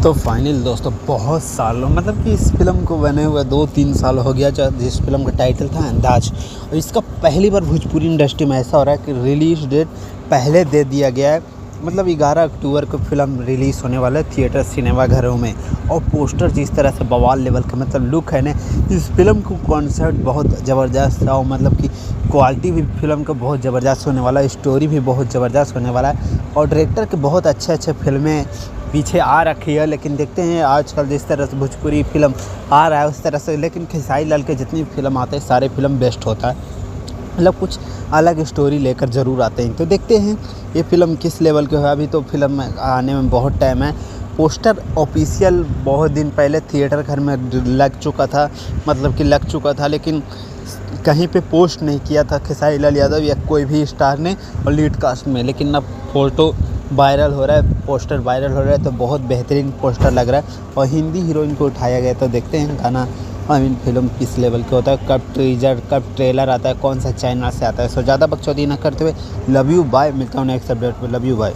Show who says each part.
Speaker 1: तो फाइनल दोस्तों बहुत सालों मतलब कि इस फिल्म को बने हुए 2-3 साल हो गया जिस फिल्म का टाइटल था अंदाज। और इसका पहली बार भोजपुरी इंडस्ट्री में ऐसा हो रहा है कि रिलीज डेट पहले दे दिया गया है। मतलब 11 अक्टूबर को फिल्म रिलीज़ होने वाला है थिएटर सिनेमा घरों में। और पोस्टर जिस तरह से बवाल लेवल का मतलब लुक है ना, इस फिल्म को कॉन्सेप्ट बहुत ज़बरदस्त था। और मतलब कि क्वालिटी भी फिल्म का बहुत ज़बरदस्त होने वाला है, स्टोरी भी बहुत ज़बरदस्त होने वाला है। और डायरेक्टर के बहुत अच्छे फिल्में पीछे आ रखी है। लेकिन देखते हैं आजकल जिस तरह से भोजपुरी फिल्म आ रहा है उस तरह से, लेकिन खेसारी लाल के जितनी फिल्म आते हैं सारे फिल्म बेस्ट होता है। मतलब कुछ अलग स्टोरी लेकर ज़रूर आते हैं। तो देखते हैं ये फ़िल्म किस लेवल के है। अभी तो फिल्म में आने में बहुत टाइम है। पोस्टर ऑफिशियल बहुत दिन पहले थिएटर घर में लग चुका था, मतलब कि लग चुका था, लेकिन कहीं पे पोस्ट नहीं किया था खेसारी लाल यादव या कोई भी स्टार ने और लीड कास्ट में। लेकिन अब फ़ोटो वायरल हो रहा है, पोस्टर वायरल हो रहा है, तो बहुत बेहतरीन पोस्टर लग रहा है। और हिंदी हीरोइन को उठाया गया। तो देखते हैं गाना फिल्म किस लेवल के होता है, कब टीजर कब ट्रेलर आता है, कौन सा चैनल से आता है। सो ज़्यादा बकचोदी ना करते हुए लव यू बाय, मिलता हूँ नेक्स्ट अपडेट में। Love you bye.